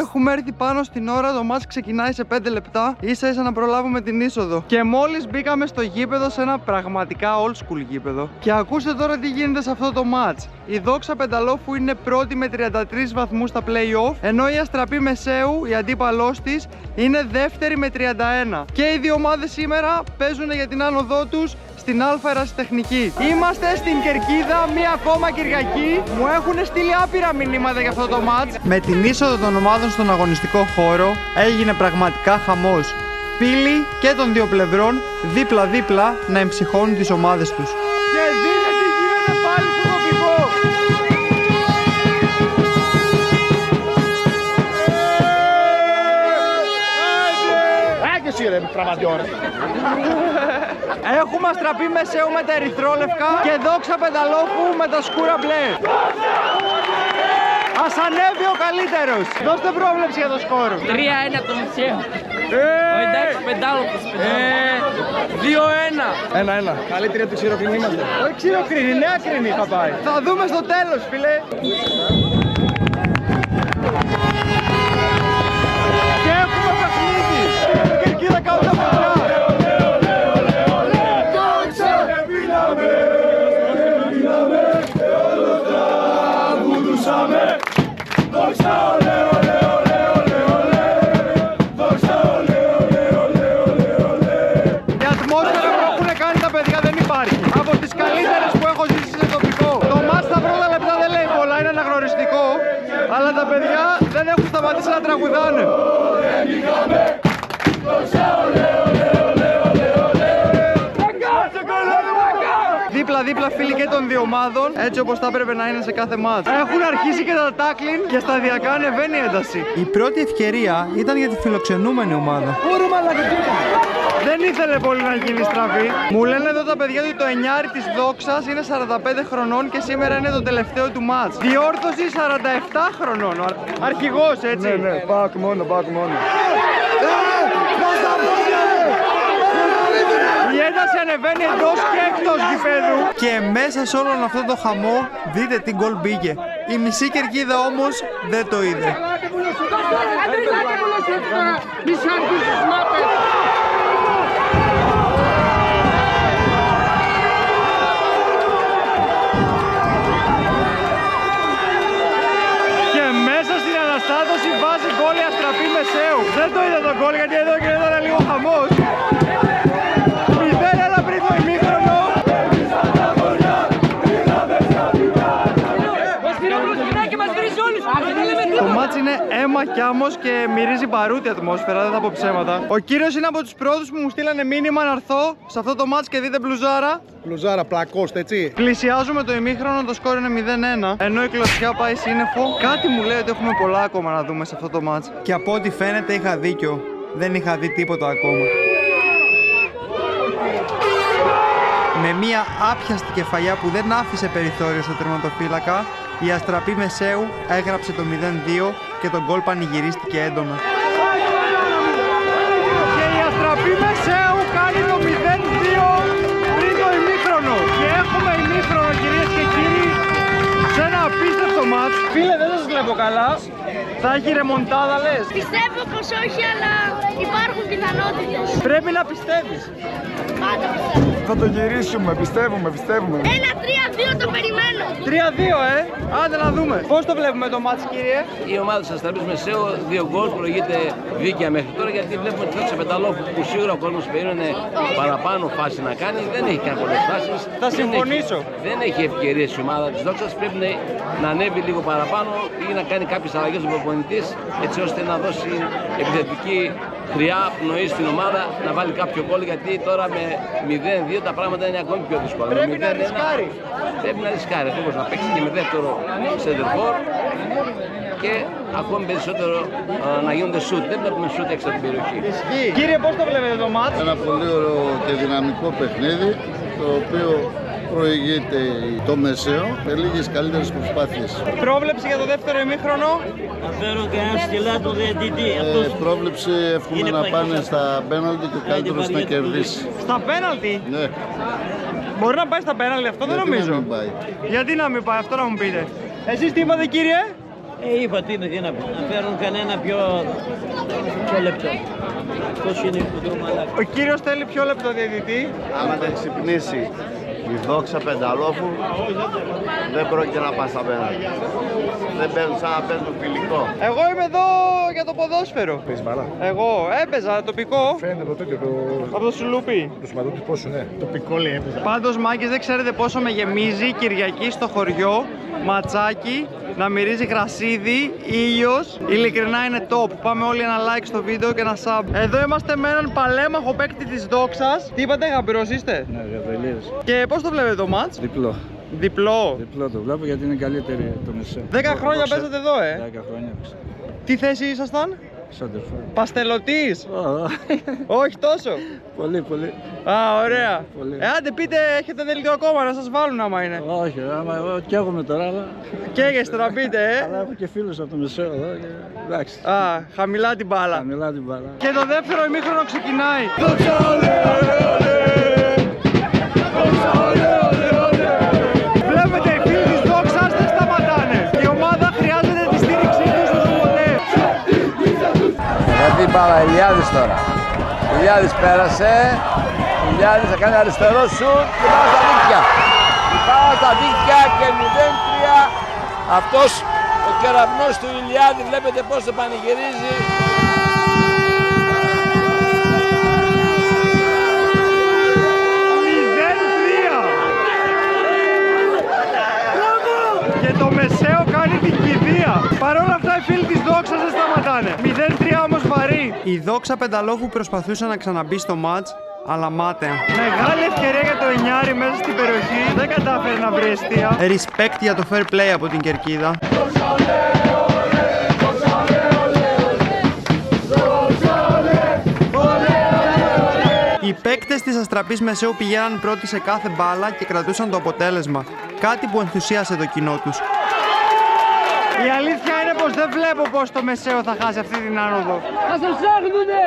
Έχουμε έρθει πάνω στην ώρα, το μάτς ξεκινάει σε 5 λεπτά. Ίσα ίσα να προλάβουμε την είσοδο. Και μόλις μπήκαμε στο γήπεδο, σε ένα πραγματικά old school γήπεδο. Και ακούστε τώρα τι γίνεται σε αυτό το μάτς. Η Δόξα Πενταλόφου είναι πρώτη με 33 βαθμούς στα play-off, ενώ η Αστραπή Μεσαίου, η αντίπαλός της, είναι δεύτερη με 31. Και οι δύο ομάδες σήμερα παίζουν για την άνοδό τους στην Α' Ερασιτεχνική. Είμαστε στην Κερκίδα, μία ακόμα Κυριακή. Μου έχουν στείλει άπειρα μηνύματα για αυτό το μάτς. Με την είσοδο των ομάδων στον αγωνιστικό χώρο έγινε πραγματικά χαμός. Φίλοι και των δύο πλευρών δίπλα-δίπλα να εμψυχώνουν τις ομάδες τους. Και δείτε τι γίνεται πάλι στο τοπικό. Έχουμε Αστραπή Μεσαίου με τα ερυθρόλευκα και Δόξα Πενταλόφου με τα σκούρα μπλε. Ας ανέβει ο καλύτερος. Δώστε πρόβλεψη για το σκορ. 3-1 το Μεσαίο. Εντάξει, Πεντάλοφος. 2-1. 1-1. Καλύτερη από τη Ξηροκρινή είμαστε. Όχι Ξηροκρινή, Νέα Κρινή θα πάει. Θα δούμε στο τέλος, φίλε. Και έχουμε παιχνίδι. Κερκίδα κάτω τα παιδιά. Η ατμόσφαιρα που έχουν κάνει τα παιδιά δεν υπάρχει. Από τις καλύτερες που έχω ζήσει σε τοπικό. Το μάτς τα πρώτα λεπτά δεν λέει πολλά, είναι αναγνωριστικό. Αλλά τα παιδιά δεν έχουν σταματήσει να τραγουδάνε. Δίπλα-δίπλα φίλοι και των δύο ομάδων, έτσι όπως θα έπρεπε να είναι σε κάθε μάτς. Έχουν αρχίσει και τα τάκλιν και σταδιακά ανεβαίνει η ένταση. Η πρώτη ευκαιρία ήταν για τη φιλοξενούμενη ομάδα. Δεν ήθελε πολύ να γίνει στραβή. Μου λένε εδώ τα παιδιά ότι το εννιάρι της Δόξας είναι 45 χρονών και σήμερα είναι το τελευταίο του μάτς. Διόρθωση 47 χρονών. Αρχηγός, έτσι. Ναι, back μόνο. Η ένταση ανεβαίνει εντός και εκτός γηπέδου. Και μέσα σε όλον αυτό το χαμό δείτε τι γκολ μπήκε. Η μισή Κερκίδα όμως δεν το είδε. Και μέσα στην αναστάτωση βάζει γκολ η Αστραπή Μεσαίου. Δεν το είδα το γκολ γιατί εδώ και εδώ ήταν λίγο χαμός. Το μάτς είναι αίμα κι άμμος και μυρίζει μπαρούτι ατμόσφαιρα, δεν θα πω ψέματα. Ο κύριος είναι από τους πρώτους που μου στείλανε μήνυμα να έρθω σε αυτό το μάτς και δείτε μπλουζάρα. Μπλουζάρα, πλακώστε, έτσι. Πλησιάζουμε το ημίχρονο, το σκόρ είναι 0-1. Ενώ η κλωσιά πάει σύννεφο. Κάτι μου λέει ότι έχουμε πολλά ακόμα να δούμε σε αυτό το μάτς. Και από ό,τι φαίνεται είχα δίκιο. Δεν είχα δει τίποτα ακόμα. Με μια άπιαστη κεφαλιά που δεν άφησε περιθώριο στο τερματοφύλακα, η Αστραπή Μεσαίου έγραψε το 0-2 και τον γκολ πανηγυρίστηκε έντονα. Και η Αστραπή Μεσαίου κάνει το 0-2 πριν το ημίχρονο. Και έχουμε ημίχρονο, κυρίες και κύριοι, σε ένα απίστευτο μάτς. Φίλε, δεν σας βλέπω καλά. Θα έχει ρεμοντάδα, λες? Πιστεύω πως όχι, αλλά υπάρχουν πιθανότητες. Πρέπει να πιστεύεις. Πάντα πιστεύω. Θα το γυρίσουμε, πιστεύουμε. 1-3-2 το περιμένω. 3-2, άντε να δούμε. Πώς το βλέπουμε το μάτς, κύριε? Η ομάδα της Αστραπής Μεσαίου 2 γκολ προηγείται δίκαια μέχρι τώρα, γιατί βλέπουμε τη Δόξα Πενταλόφου που σίγουρα ο κόσμος περίμενε παραπάνω φάση να κάνει. Δεν έχει κάνει πολλές φάσεις. Θα συμφωνήσω. Δεν έχει ευκαιρίες η ομάδα της Δόξας. Πρέπει να ανέβει λίγο παραπάνω ή να κάνει κάποιες αλλαγές ο προπονητής, έτσι ώστε να δώσει επιθετική χρειά πνοή στην ομάδα, να βάλει κάποιο γκολ, γιατί τώρα με 0-2 τα πράγματα είναι ακόμη πιο δύσκολα. Πρέπει να ρισκάρει. Πρέπει να ρισκάρει, ακριβώς, να παίξει και με δεύτερο σεντερφόρ και ακόμη περισσότερο να γίνονται σουτ. Δεν βλέπουμε σουτ έξω από την περιοχή. Κύριε, πώς το βλέπετε το μάτς? Ένα πολύ ωραίο και δυναμικό παιχνίδι, το οποίο προηγείται το Μεσαίο με λίγες καλύτερες προσπάθειες. Πρόβλεψη για το δεύτερο ημίχρονο? Φέρω και ένα σκυλά το διαιτητή. Πρόβλεψη εύχομαι να πάνε στα πέναλτι και ο καλύτερος να κερδίσει. Στα πέναλτι? Ναι. Μπορεί να πάει στα πέναλτι, αυτό δεν Γιατί νομίζω. να μην πάει? Γιατί να μην πάει, αυτό να μου πείτε. Εσείς τι είπατε, κύριε? Είπα τι είναι, να φέρουν κανένα πιο λεπτό. Πώς είναι το δρομαλάκι. Ο κύριος θέλει πιο λεπτό διαιτητή. Άμα δεν ξυπνήσει η Δόξα Πενταλόφου, δεν πρόκειται να πας απέναντι. Δεν παίζουν σαν να παίζουν φιλικό. Εγώ είμαι εδώ για το ποδόσφαιρο. Παίζει μπάλα. Εγώ έπαιζα τοπικό. Φαίνεται από τέτοιο Από το Σουλούπι. το σηματόπι πόσο, ναι. Τοπικό λέει έπαιζα. Πάντως μάγκες, δεν ξέρετε πόσο με γεμίζει Κυριακή στο χωριό, ματσάκι, να μυρίζει γρασίδι, ήλιος. Ειλικρινά είναι top. Πάμε όλοι ένα like στο βίντεο και ένα sub. Εδώ είμαστε με έναν παλέμαχο παίκτη της Δόξας. Τι είπατε, γαμπρός είστε? Ναι, Γαβριλίδης. Και πώς το βλέπετε το μάτς? Διπλό. Διπλό. Διπλό το βλέπω γιατί είναι καλύτερη το μεσαίο. 10 χρόνια Δόξα. παίζετε εδώ, 10 χρόνια έπαιξα. Τι θέση ήσασταν? Σαντερφόρ. Παστελωτής. Όχι τόσο. Πολύ, πολύ. Α, ωραία. Πολύ. Άντε πείτε, έχετε δελτίο ακόμα να σας βάλουν άμα είναι. Όχι, άμα εγώ καίγομαι τώρα, αλλά Καίγεστε να πείτε, αλλά έχω και φίλους από το μεσαίο εδώ και εντάξει. Α, χαμηλά την μπάλα. Χαμηλά την μπάλα. Και το δεύτερο ημίχρονο ξεκινάει. Βλέπετε, οι φίλοι της Δόξας δεν σταματάνε. Η ομάδα χρειάζεται τη στήριξή τους όσο ποτέ. Γιατί μπάλα, Ηλιάδης τώρα. Ηλιάδης πέρασε. Ηλιάδης θα κάνει αριστερό σουτ και πάω στα δίκτυα. Πάω στα δίκτυα και 0-3. Αυτός ο κεραυνός του Ηλιάδη, βλέπετε πώς το πανηγυρίζει. Και το μεσαίο κάνει την κηδεία. Παρ' όλα αυτά οι φίλοι της Δόξας δεν σταματάνε. 0-3 όμως βαρύ. Η Δόξα Πενταλόφου προσπαθούσε να ξαναμπεί στο μάτς, αλλά μάταια. Μεγάλη ευκαιρία για το Εννιάρη μέσα στην περιοχή. Δεν κατάφερε να βρει εστία. Respect για το fair play από την κερκίδα. Οι παίκτες της Αστραπής Μεσαίου πηγαίναν πρώτοι σε κάθε μπάλα και κρατούσαν το αποτέλεσμα. Κάτι που ενθουσίασε το κοινό τους. Η αλήθεια είναι πως δεν βλέπω πως το Μεσαίο θα χάσει αυτή την άνοδο. Θα σε ψάχνουνε!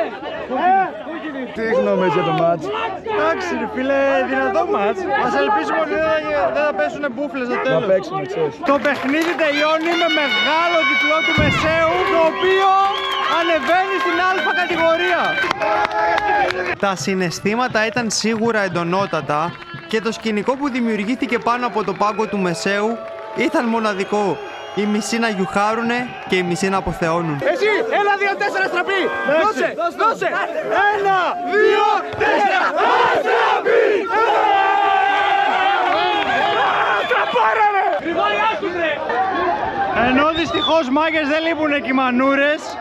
Τι γνώμη για το μάτς? Εντάξει ρε φίλε, δυνατό μάτς. Ας ελπίσουμε ότι δεν θα πέσουνε μπούφλες στο Να τέλος. παίξουμε, ξέρεις. Το παιχνίδι τελειώνει με μεγάλο διπλό του Μεσαίου, το οποίο ανεβαίνει στην Α κατηγορία. Τα συναισθήματα ήταν σίγουρα εντονότατα και το σκηνικό που δημιουργήθηκε πάνω από το πάγκο του Μεσαίου ήταν μοναδικό. Οι μισοί να γιουχάρουνε και οι μισοί να αποθεώνουν. Εσύ, 1-2-4 Αστραπή! Δώσε, δώσε! 1-2-4 Αστραπή! Ενώ δυστυχώς μάγκες δεν λείπουνε και οι μανούρες,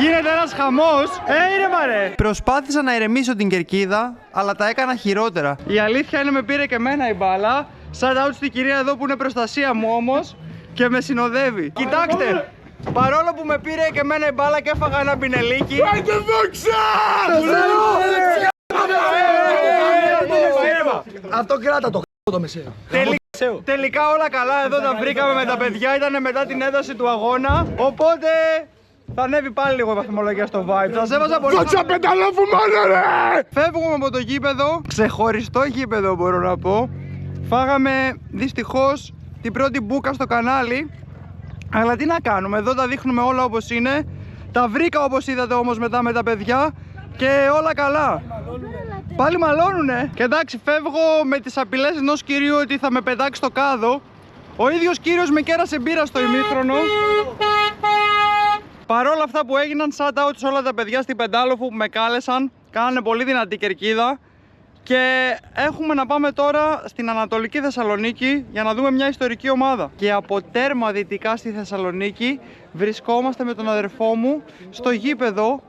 γίνεται ένας χαμός. Ήρεμα ρε! Προσπάθησα να ηρεμήσω την κερκίδα, αλλά τα έκανα χειρότερα. Η αλήθεια είναι με πήρε και εμένα η μπάλα. Shout out στη κυρία εδώ που είναι προστασία μου όμως και με συνοδεύει. Κοιτάξτε! Παρόλο που με πήρε και εμένα η μπάλα και έφαγα ένα πινελίκι. Πάτε Δόξα! Αυτό κράτα το μεσαίο. Τελικά όλα καλά, εδώ τα βρήκαμε με τα παιδιά, ήταν μετά την ένταση του αγώνα. Οπότε θα ανέβει πάλι λίγο η βαθμολογία στο vibe. Σας έβαζα πολύ. Δόξα Πενταλόφου μόνο ρε! Φεύγουμε από το γήπεδο, ξεχωριστό γήπεδο μπορώ να πω. Φάγαμε δυστυχώς την πρώτη μπούκα στο κανάλι. Αλλά τι να κάνουμε, εδώ τα δείχνουμε όλα όπως είναι. Τα βρήκα όπως είδατε όμως μετά με τα παιδιά και όλα καλά. Πάλι μαλώνουνε. Και εντάξει, φεύγω με τις απειλές ενός κυρίου ότι θα με πετάξει στο κάδο. Ο ίδιος κύριος με κέρασε μπύρα στο ημίχρονο. Παρόλα αυτά που έγιναν, shout out σε όλα τα παιδιά στην Πεντάλοφου που με κάλεσαν. Κάνανε πολύ δυνατή κερκίδα. Και έχουμε να πάμε τώρα στην Ανατολική Θεσσαλονίκη για να δούμε μια ιστορική ομάδα. Και από τέρμα δυτικά στη Θεσσαλονίκη βρισκόμαστε με τον αδερφό μου στο γήπεδο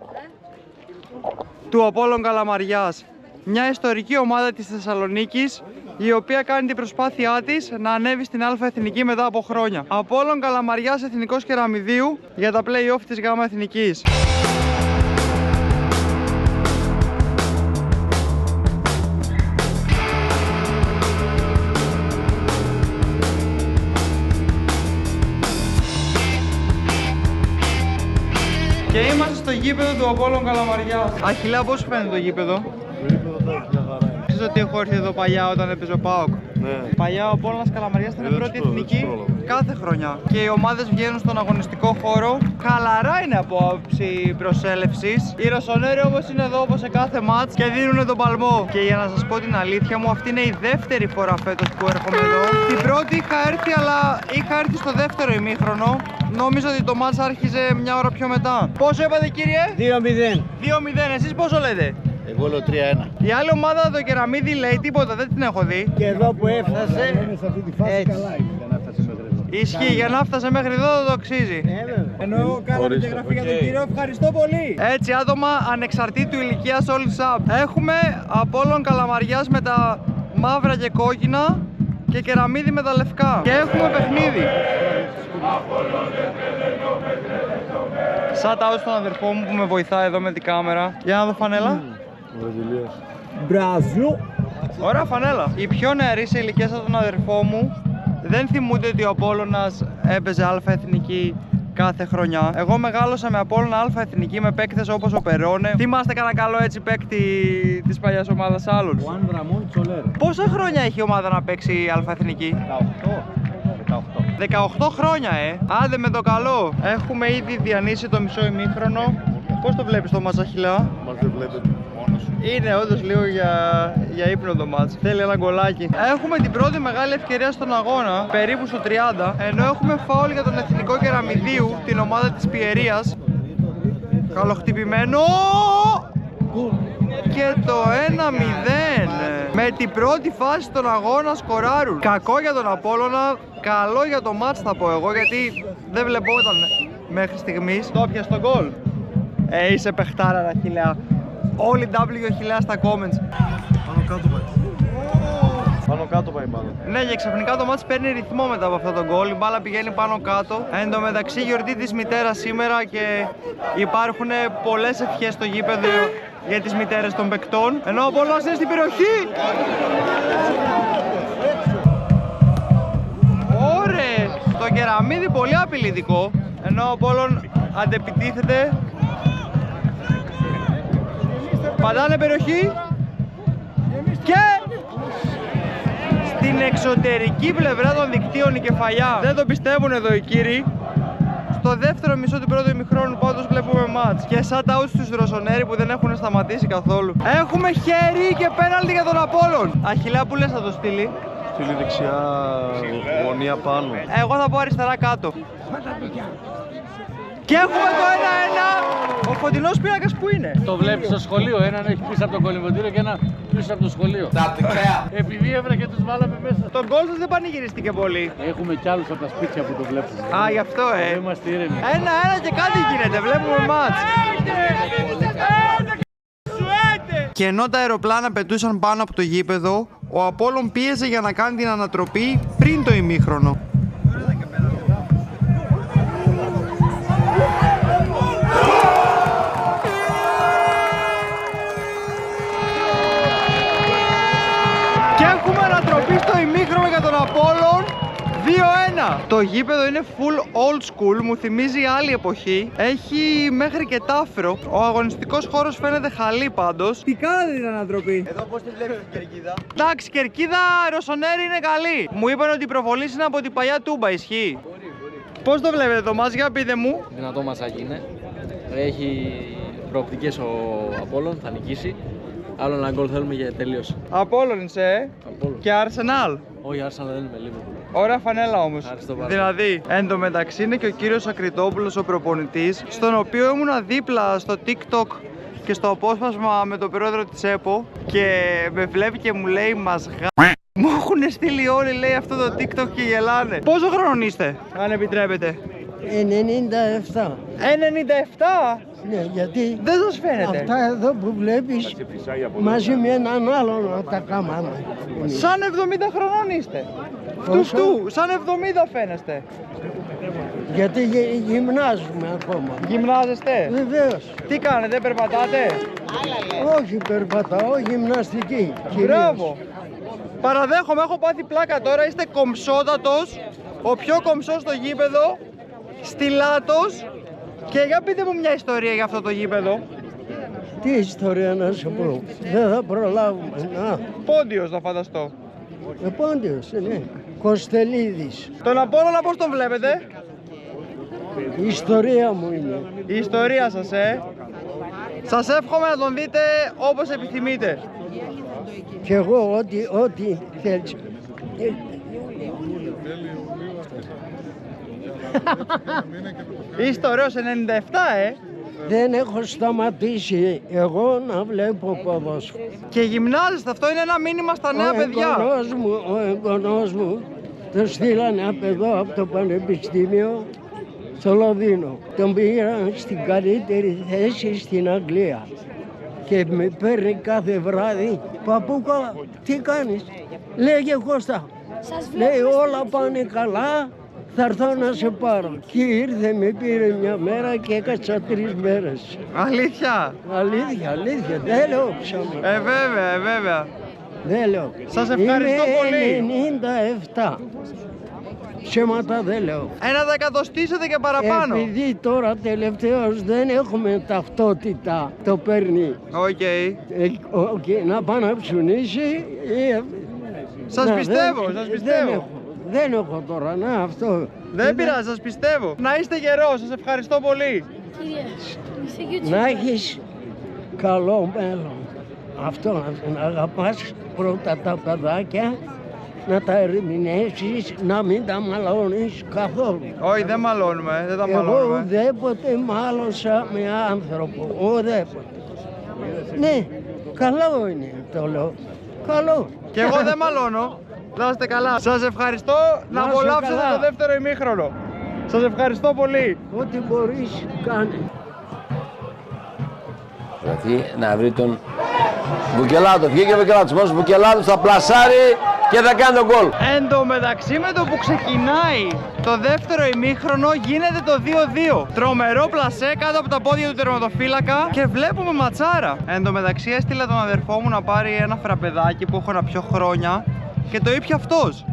του Απόλλων Καλαμαριάς. Μια ιστορική ομάδα της Θεσσαλονίκης, η οποία κάνει την προσπάθειά της να ανέβει στην Α Εθνική μετά από χρόνια. Απόλλων Καλαμαριάς Εθνικός Κεραμιδίου για τα play-off της Γ Εθνικής. Και είμαστε στο γήπεδο του Απόλλων Καλαμαριάς. Αχιλέα, πώς σου φαίνεται το γήπεδο? Το γήπεδο εδώ, μια χαρά είναι. Ξέρεις ότι έχω έρθει εδώ παλιά όταν έπαιζε ο ΠΑΟΚ. Παλιά ο Απόλλωνας Καλαμαριάς ήταν πρώτη εθνική κάθε χρονιά. Και οι ομάδες βγαίνουν στον αγωνιστικό χώρο. Χαλαρά είναι από άποψη προσέλευσης. Οι Ρωσονέροι όμως είναι εδώ όπως σε κάθε μάτς και δίνουν τον παλμό. Και για να σας πω την αλήθεια μου, αυτή είναι η δεύτερη φορά φέτος που έρχομαι εδώ. Την πρώτη είχα έρθει, αλλά είχα έρθει στο δεύτερο ημίχρονο. Νόμιζα ότι το μάτς άρχιζε μια ώρα πιο μετά. Πόσο είπατε, κύριε? 2-0. 2-0. Εσείς πόσο λέτε? Εγώ λέω 3-1. Η άλλη ομάδα, το Κεραμίδι, λέει τίποτα, δεν την έχω δει. Και εδώ που έφτασε, έτσι. Ισχύει, για να φτάσει μέχρι εδώ δεν το αξίζει. Ενώ κάναμε και γραφή για τον κύριο, ευχαριστώ πολύ. Έτσι, άτομα ανεξαρτήτου ηλικίας, όλοι sub. Έχουμε Απόλλων Καλαμαριάς με τα μαύρα και κόκκινα και Κεραμίδι με τα λευκά. Και έχουμε παιχνίδι. Shout out στον αδερφό μου που με βοηθάει εδώ με την κάμερα. Για να δω φανέλα. Μπραζού. Ωραία φανέλα. Οι πιο νεαροί σε ηλικία σαν τον αδερφό μου δεν θυμούνται ότι ο Απόλλωνας έπαιζε αλφα εθνική κάθε χρονιά. Εγώ μεγάλωσα με Απόλλωνα αλφα εθνική με παίκτες όπως ο Περόνε. Θυμάστε κανένα καλό έτσι παίκτη της παλιάς ομάδας άλλων? Ο Ραμόν Τσολέρο. Πόσα χρόνια έχει η ομάδα να παίξει αλφα εθνική? 18 χρόνια, Άντε με το καλό. Έχουμε ήδη διανύσει το μισό ημίχρονο. Πώς το βλέπεις το μάτς, Αχιλλέα? Μας δεν βλέπετε μόνος σου. Είναι όντως λίγο για ύπνο το μάτς. Θέλει ένα γκολάκι. Έχουμε την πρώτη μεγάλη ευκαιρία στον αγώνα, περίπου στο 30. Ενώ έχουμε φάουλ για τον Εθνικό Κεραμιδίου, την ομάδα της Πιερίας. Καλοχτυπημένο. Και το 1-0. Με την πρώτη φάση στον αγώνα σκοράρουν. Κακό για τον Απόλλωνα, καλό για το μάτς θα πω εγώ, γιατί δεν βλεπόταν μέχρι στιγμής. Το πιασε τον γκολ. Είσαι παιχτάρα, Αχιλλέα. Όλοι W Αχιλλέα στα comments. Πάνω κάτω πάει. Πάνω κάτω πάει μάλλον. Ναι, και ξαφνικά το μάτς παίρνει ρυθμό μετά από αυτό το γκολ. Η μπάλα πηγαίνει πάνω κάτω. Εν τω μεταξύ, γιορτή της μητέρας σήμερα και υπάρχουν πολλές ευχές στο γήπεδο για τις μητέρες των παικτών. Ενώ ο Απόλλωνας είναι στην περιοχή. Ωραία! Το Κεραμίδι πολύ απειλητικό. Ενώ ο Απόλλων αντεπιτίθεται. Πατάνε περιοχή. Και στην εξωτερική πλευρά των δικτύων η κεφαλιά. Δεν το πιστεύουν εδώ οι κύριοι. Στο δεύτερο μισό του πρώτου ημιχρόνου πάντως βλέπουμε μάτς. Και shout out στους Ρωσονέροι που δεν έχουν σταματήσει καθόλου. Έχουμε χέρι και πέναλτι για τον Απόλλων. Αχιλλέα, που λες θα το στείλει? Στείλει δεξιά, γωνία πάνω. Εγώ θα πω αριστερά κάτω. Και έχουμε το 1-1. Ο φωτεινός πίνακας που είναι? Το βλέπεις στο σχολείο, έναν έχει πίσω από το κολυμβητήριο και ένα πίσω από το σχολείο. Επειδή έβρεχε τους βάλαμε μέσα. Το γκολ σας δεν πανηγυρίστηκε πολύ. Έχουμε κι άλλους από τα σπίτια που το βλέπουμε. Α, γι' αυτό Είμαστε ήρεμοι. 1-1 και κάτι γίνεται, βλέπουμε μάτς. Και ενώ τα αεροπλάνα πετούσαν πάνω από το γήπεδο, ο Απόλλων πίεζε για να κάνει την ανατροπή πριν το ημίχρονο. Και έχουμε ανατροπή στο ημίχρονο για τον Απόλλων. 2-1. Το γήπεδο είναι full old school, μου θυμίζει άλλη εποχή. Έχει μέχρι και τάφρο. Ο αγωνιστικός χώρος φαίνεται χαλή πάντως. Τι κάνατε την ανατροπή? Εδώ πώς τη βλέπεις την κερκίδα? Εντάξει, κερκίδα Ρωσονέρη είναι καλή. Μου είπαν ότι η προβολή είναι από την παλιά Τούμπα, ισχύει? Πώς το βλέπετε το μάτς, για πείτε μου? Δυνατό μασάκι είναι. Έχει προοπτικές ο Απόλλων, θα νικήσει. Άλλο ένα γκολ θέλουμε για τελείωση. Απόλλων είσαι, Απόλλων. Και Arsenal. Όχι, Arsenal δεν είμαι λίγο. Ωραία φανέλα όμως. Ευχαριστώ πάρα Δηλαδή, εν τω μεταξύ είναι και ο κύριος Ακριτόπουλος ο προπονητής, στον οποίο ήμουνα δίπλα στο TikTok και στο απόσπασμα με τον πρόεδρο της ΕΠΟ και με βλέπει και μου λέει μας μου έχουν στείλει όλοι, λέει, αυτό το TikTok και γελάνε. Πόσο χρονών είστε, αν επιτρέπετε? 97. 97? Ναι, γιατί Δεν σας φαίνεται. αυτά εδώ που βλέπεις μαζί με έναν άλλον τα κάμαμε. Σαν 70 χρονών είστε. Φτουστού, σαν 70 φαίνεστε. Γιατί γυμνάζουμε ακόμα. Γυμνάζεστε? Βεβαίως. Τι κάνετε, περπατάτε? Όχι περπατάω, γυμναστική. Μπράβο. Παραδέχομαι, έχω πάθει πλάκα τώρα. Είστε κομψότατος, ο πιο κομψός στο γήπεδο, στυλάτος. Και για πείτε μου μια ιστορία για αυτό το γήπεδο. Τι ιστορία να σου πω, δεν θα προλάβουμε. Να. Πόντιος θα φανταστώ. Πόντιος, ναι. Κοστελίδης. Τον Απόλλωνα πώς τον βλέπετε? Η ιστορία μου είναι. Η ιστορία σας, Σας εύχομαι να τον δείτε όπως επιθυμείτε. Κι εγώ ό,τι θέλεις. Είστε ωραίος 97, Δεν έχω σταματήσει εγώ να βλέπω ποδόσφαιρο. Και γυμνάζεστε, αυτό είναι ένα μήνυμα στα νέα παιδιά. Ο εγγονός μου το στείλανε απ' εδώ από το Πανεπιστήμιο στο Λονδίνο. Τον πήγαν στην καλύτερη θέση στην Αγγλία και με παίρνει κάθε βράδυ. Παππούκα, τι κάνεις? Λέγε Κώστα, λέει όλα πάνε καλά, θα έρθω να σε πάρω. Και ήρθε, με πήρε μια μέρα και έκατσα 3 μέρες. Αλήθεια? Αλήθεια, δεν λέω ψάμα. Βέβαια. Δεν λέω. Σας ευχαριστώ πολύ. 97. Ψέματα δεν λέω. Ένα δεκατοστήσετε και παραπάνω. Επειδή τώρα τελευταίως δεν έχουμε ταυτότητα, το παίρνει. Οκ. Να πάει να ψουνίσει. Σας πιστεύω. Δεν έχω τώρα, αυτό. Δεν πειράζει, σας πιστεύω. Να είστε γερός, σας ευχαριστώ πολύ. Να έχεις καλό μέλλον. Αυτό, να αγαπάς πρώτα τα παιδάκια, να τα ερμηνεύσεις, να μην τα μαλώνεις καθόλου. Όχι, δεν μαλώνουμε, δεν τα μαλώνουμε. Εγώ ουδέποτε μάλωσα με άνθρωπο, ουδέποτε. Ναι, καλό είναι, το λέω. Καλό. Και εγώ δεν μαλώνω. Να είστε καλά. Σας ευχαριστώ, να απολαύσετε το δεύτερο ημίχρονο. Σας ευχαριστώ πολύ. Ό,τι μπορείς, κάνε. Προσπαθεί να βρει τον Βουκελάτο. Βγήκε ο Βουκελάτος. Βουκελάτος θα πλασάρει και θα κάνει τον γκολ. Εν τω μεταξύ, με το που ξεκινάει το δεύτερο ημίχρονο γίνεται το 2-2. Τρομερό πλασέ κάτω από τα πόδια του τερματοφύλακα και βλέπουμε ματσάρα. Εν τω μεταξύ έστειλα τον αδερφό μου να πάρει ένα φραπεδάκι που έχω να πιω χρόνια και το ήπια αυτός.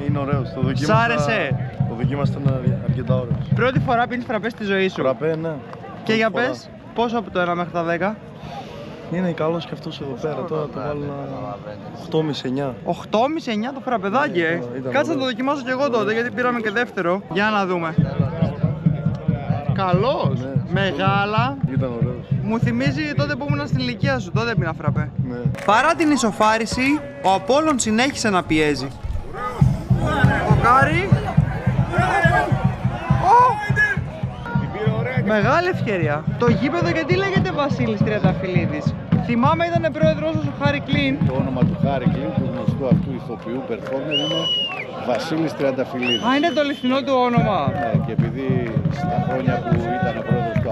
Είναι ωραίος. Το δοκίμασα. Σ' άρεσε? Το δοκίμασα, ήταν αρκετά ωραίος. Πρώτη φορά πίνεις φραπέ στη ζωή σου. Φραπέ, ναι. Και για πες, πόσο από το 1 μέχρι τα 10? Είναι καλός και αυτός εδώ πέρα. Τώρα το βάλω 8,5-9. 8,5-9 το φραπεδάκι, Κάτσε να το δοκιμάσω κι εγώ τότε, γιατί πήραμε και δεύτερο. Για να δούμε. Καλός, μεγάλα. Ήταν ωραίος. Μου θυμίζει τότε που ήμουν στην ηλικία σου, τότε πήνα φραπέ. Ναι. Παρά την ισοφάριση, ο Απόλλων συνέχισε να πιέζει. Ο Κάρι. Μεγάλη ευκαιρία. Το γήπεδο γιατί λέγεται Βασίλης Τριανταφυλλίδης? Θυμάμαι ήταν πρόεδρος ο Χάρη Κλίν. Το όνομα του Χάρη Κλίν, του γνωστού αυτού ηθοποιού performer, είναι Βασίλης Τριανταφυλλίδης. Α, είναι το αληθινό του όνομα. Ναι, και επειδή στα χρόνια που ήταν πρόεδρος του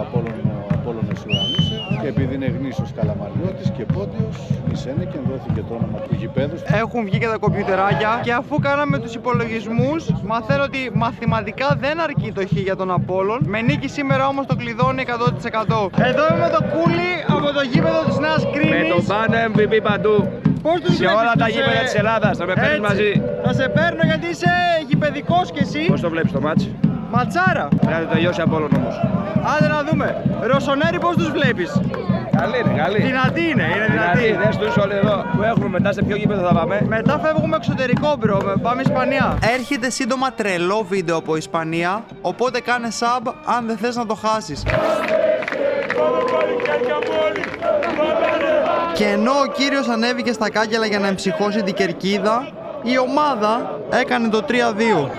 Απόλλωνας ουρανούσε και επειδή είναι γνήσιος καλαμαριώτης και πόντιος, εισένε και δόθηκε το όνομα του γηπέδου. Έχουν βγει και τα κομπιουτεράκια και αφού κάναμε τους υπολογισμούς, μαθαίνω ότι μαθηματικά δεν αρκεί το χ για τον Απόλλων. Με νίκη σήμερα όμως το κλειδώνει 100%. Εδώ είμαι με το Κούλι από το γήπεδο της Νέας Κρίνης. Με τον πάνω MVP παντού. Πώς τους σε όλα τα γήπεδα της Ελλάδας, θα με παίρνεις μαζί. Θα σε παίρνω γιατί είσαι γηπεδικός κι εσύ. Πώς το βλέπεις το μάτς? Ματσάρα. Πρέπει να τελειώσει Απόλλων όμως. Άντε να δούμε. Ρωσονέρι πώς τους βλέπεις? Καλή είναι, καλή. Δυνατή είναι δυνατή. Δες τους όλοι εδώ που έχουμε, μετά σε ποιο γήπεδο θα πάμε? Μετά φεύγουμε εξωτερικό, μπρο. Πάμε Ισπανία. Έρχεται σύντομα τρελό βίντεο από Ισπανία, οπότε κάνε sub αν δεν θες να το χάσεις. Και ενώ ο κύριος ανέβηκε στα κάγκελα για να εμψυχώσει την κερκίδα, η ομάδα έκανε το 3-2.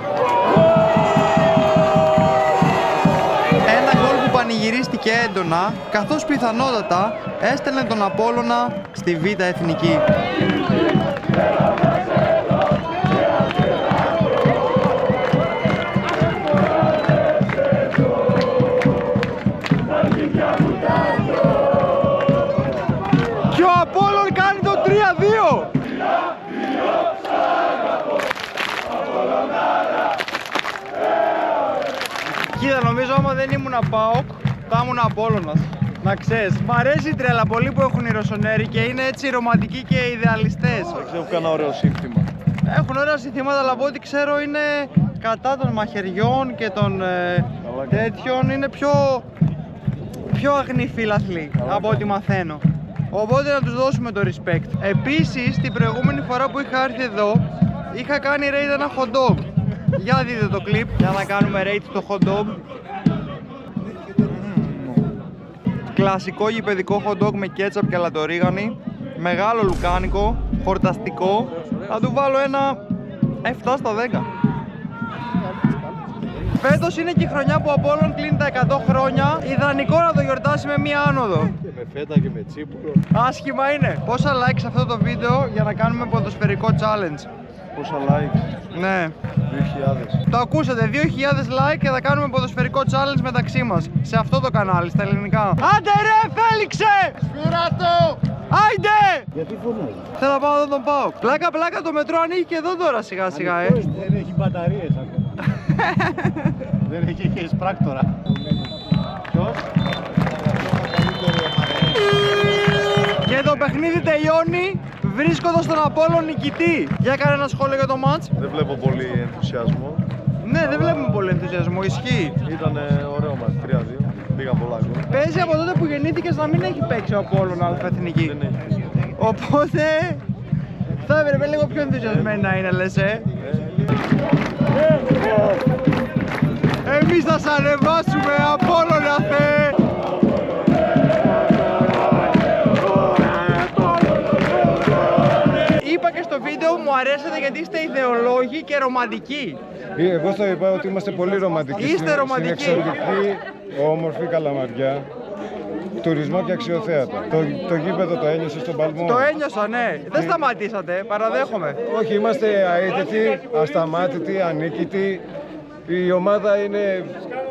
Ένα γκολ που πανηγυρίστηκε έντονα, καθώς πιθανότατα έστελνε τον Απόλλωνα στη Β' Εθνική. Και ο Απόλλων κάνει το 3-2! Κοίτα, νομίζω άμα δεν ήμουν ΠΑΟΚ, θα ήμουν Απόλλωνας. Να ξέρεις, μ' αρέσει η τρέλα πολύ που έχουν οι Ρωσονέροι και είναι έτσι ρομαντικοί και ιδεαλιστές. Έχουν κανένα ωραίο σύνθημα. Έχουν ωραία συνθήματα, αλλά από ό,τι ξέρω είναι κατά των μαχαιριών και των τέτοιων. Είναι πιο αγνοί φίλαθλοι από ό,τι μαθαίνω. Οπότε να τους δώσουμε το respect. Επίσης, την προηγούμενη φορά που είχα έρθει εδώ, είχα κάνει raid ένα hot dog. Για δείτε το clip για να κάνουμε raid στο hot dog. Κλασικό γηπεδικό hot dog με ketchup και αλατορίγανη. Μεγάλο λουκάνικο, χορταστικό. Θα του βάλω ένα 7 στα 10. Φέτος είναι και η χρονιά που ο Απόλλων κλείνει τα 100 χρόνια. Ιδανικό να το γιορτάσει με μία άνοδο. Και με φέτα και με τσίπουρο. Άσχημα είναι. Πόσα like σε αυτό το βίντεο για να κάνουμε ποδοσφαιρικό challenge? Πόσα like? Ναι. 2.000. Το ακούσατε, 2.000 like και θα κάνουμε ποδοσφαιρικό challenge μεταξύ μας. Σε αυτό το κανάλι, στα ελληνικά. Άντε ρε, Φέλιξε! Σφυράτο! Άιντε! Γιατί φωνάζει? Θέλω να πάω να δω τον ΠΑΟΚ. Πλάκα το μετρό ανοίγει και εδώ τώρα σιγά σιγά. Δεν έχει μπαταρίες ακόμα. Δεν έχει και εισπράκτορα. Ποιος? Και το παιχνίδι τελειώνει βρίσκοντας τον Απόλλων νικητή. Για κάνε ένα σχόλιο για το μάτς. Δεν βλέπω πολύ ενθουσιασμό. Ναι, δεν βλέπουμε πολύ ενθουσιασμό, ισχύει. Ήταν ωραίο μας, 3-2. Πήγαν πολλά γκολ. Παίζει από τότε που γεννήθηκες να μην έχει παίξει ο Απόλλων αλφα-εθνική. Δεν έχει. Οπότε θα έπρεπε λίγο πιο ενθουσιασμένοι να είναι, λες, Εμείς θα σ' ανεβάσουμε, Απόλλωνα Θεέ! Είπα και στο βίντεο μου αρέσετε γιατί είστε ιδεολόγοι και ρομαντικοί. Εγώ θα είπα ότι είμαστε πολύ ρομαντικοί. Είστε ρομαντικοί. Στην εξωτική, όμορφη Καλαμαριά. Τουρισμό και αξιοθέατα. Το γήπεδο το ένιωσε στον παλμό. Το ένιωσα, ναι. Δεν σταματήσατε, παραδέχομαι. Όχι, είμαστε αίτητοι, ασταμάτητοι, ανίκητοι. Η ομάδα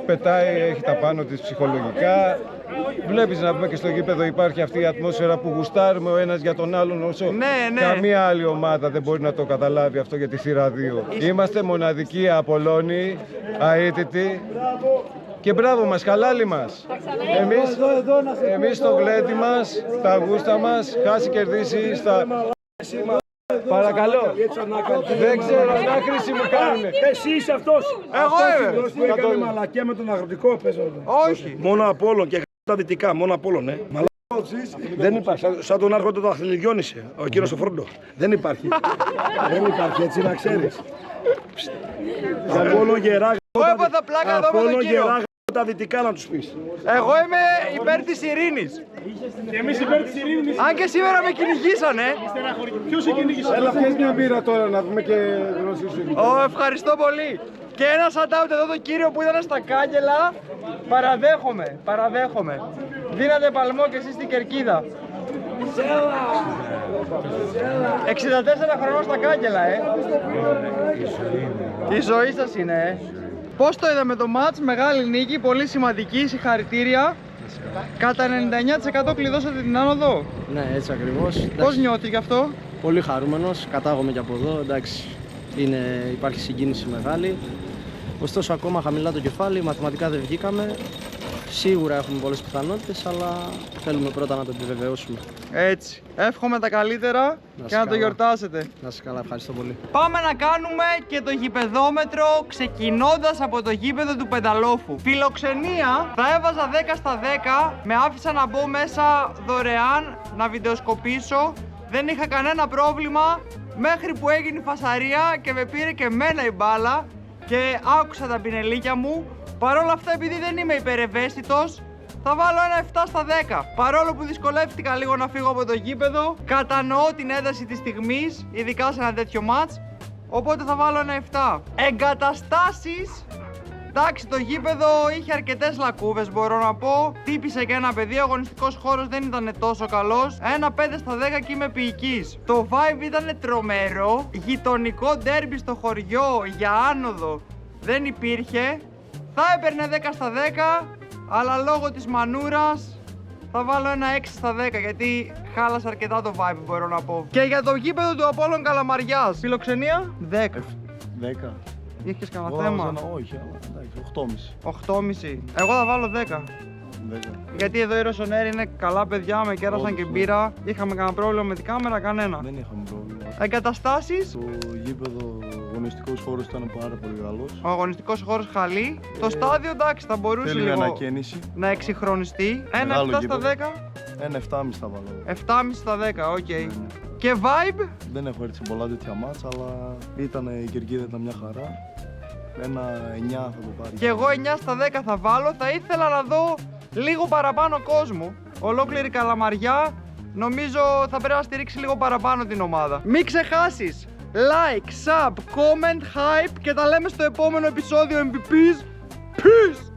πετάει, έχει τα πάνω της ψυχολογικά. Βλέπεις να πούμε και στο γήπεδο υπάρχει αυτή η ατμόσφαιρα που γουστάρουμε ο ένας για τον άλλον όσο Ναι. καμία άλλη ομάδα δεν μπορεί να το καταλάβει αυτό για τη θύρα 2. Είμαστε μοναδικοί Απολλώνοι, αίτητοι και μπράβο μας, χαλάλι μας. Εμείς το γλέντι μας, τα γούστα μας, χάσει κερδίσει στα... Παρακαλώ. Δεν ξέρω, ανάκριση μου κάνουνε. Εσύ είσαι αυτός. Εγώ είμαι. Που έκανε μαλακία με τον αγροτικό παίζω. Όχι. Μόνο Απόλλων και τα δυτικά, μόνο Απόλλων, Δεν υπάρχει, σαν τον άρχοντα του Αχθενικιώνησε, ο κύριος ο Φρόντο. Δεν υπάρχει. Δεν υπάρχει, έτσι να ξέρεις. Απόλλων γερά. Εγώ έπαθα πλάκα εδώ με τον κύριο. Τα δυτικά να τους πεις. Εγώ είμαι υπέρ της ειρήνης. Και εμείς υπέρ της ειρήνης. Αν και σήμερα με κυνηγήσανε. Ποιος σε κυνήγησε? Έλα, πιες μια μπύρα τώρα να πούμε και γνώση σου. Ευχαριστώ πολύ. Και ένα shout-out εδώ τον κύριο που ήταν στα κάγκελα. Παραδέχομαι. Δίνατε παλμό και εσείς στην κερκίδα. 64 χρονών στα κάγκελα, Η ζωή σας είναι, Πώς το είδαμε το μάτς, μεγάλη νίκη, πολύ σημαντική, συγχαρητήρια. Κατά 99% κλειδώσατε την άνοδο. Ναι, έτσι ακριβώς. Πώς νιώθει γι' αυτό? Πολύ χαρούμενος, κατάγομαι και από εδώ, εντάξει. Υπάρχει συγκίνηση μεγάλη. Ωστόσο ακόμα χαμηλά το κεφάλι, μαθηματικά δεν βγήκαμε. Σίγουρα έχουμε πολλές πιθανότητες, αλλά θέλουμε πρώτα να το επιβεβαιώσουμε. Έτσι. Εύχομαι τα καλύτερα και να το γιορτάσετε. Να είστε καλά, ευχαριστώ πολύ. Πάμε να κάνουμε και το γηπεδόμετρο ξεκινώντας από το γήπεδο του Πενταλόφου. Φιλοξενία θα έβαζα 10 στα 10. Με άφησα να μπω μέσα δωρεάν, να βιντεοσκοπήσω. Δεν είχα κανένα πρόβλημα μέχρι που έγινε η φασαρία και με πήρε και μένα η μπάλα και άκουσα τα πινελίκια μου. Παρ' όλα αυτά, επειδή δεν είμαι υπερευαίσθητος, θα βάλω ένα 7 στα 10. Παρόλο που δυσκολεύτηκα λίγο να φύγω από το γήπεδο, κατανοώ την ένταση της στιγμής, ειδικά σε ένα τέτοιο μάτς, οπότε θα βάλω ένα 7. Εγκαταστάσεις. Εντάξει, το γήπεδο είχε αρκετές λακκούβες, μπορώ να πω. Τύπησε και ένα παιδί, ο αγωνιστικός χώρος δεν ήταν τόσο καλός. Ένα 5 στα 10 και είμαι ποιικής. Το vibe ήταν τρομερό. Γειτονικό ντέρμπι στο χωριό για άνοδο δεν υπήρχε. Θα έπαιρνε 10 στα 10, αλλά λόγω της μανούρας θα βάλω ένα 6 στα 10, γιατί χάλασε αρκετά το vibe, μπορώ να πω. Και για το γήπεδο του Απόλλων Καλαμαριάς, φιλοξενία 10. 10. Είχες κανένα θέμα? Όχι, αλλά εντάξει, 8,5. 8,5. Εγώ θα βάλω 10. 10. Γιατί εδώ οι Ρωσονέροι είναι καλά παιδιά, με κέρασαν και μπύρα. Είχαμε κανένα πρόβλημα με την κάμερα, κανένα. Δεν είχαμε πρόβλημα. Εγκαταστάσεις. Το γήπεδο, ο αγωνιστικός χώρος ήταν πάρα πολύ καλός. Ο αγωνιστικός χώρος χαλή. Το στάδιο εντάξει, θα μπορούσε Θέλει λίγο ανακαίνιση. να εξυγχρονιστεί. Ένα Μεγάλο 7 στα γήπεδο. 10. Ένα 7,5 θα βάλω. 7,5 στα 10, οκ. Και vibe? Δεν έχω έρθει σε πολλά τέτοια μάτς, αλλά η κερκίδα ήταν μια χαρά. Ένα 9 θα το πάρει. Και εγώ 9 στα 10 θα βάλω. Θα ήθελα να δω λίγο παραπάνω κόσμο. Ολόκληρη Καλαμαριά νομίζω θα πρέπει να στηρίξει λίγο παραπάνω την ομάδα. Μην ξεχάσεις like, sub, comment, hype και τα λέμε στο επόμενο επεισόδιο MVPs. Peace!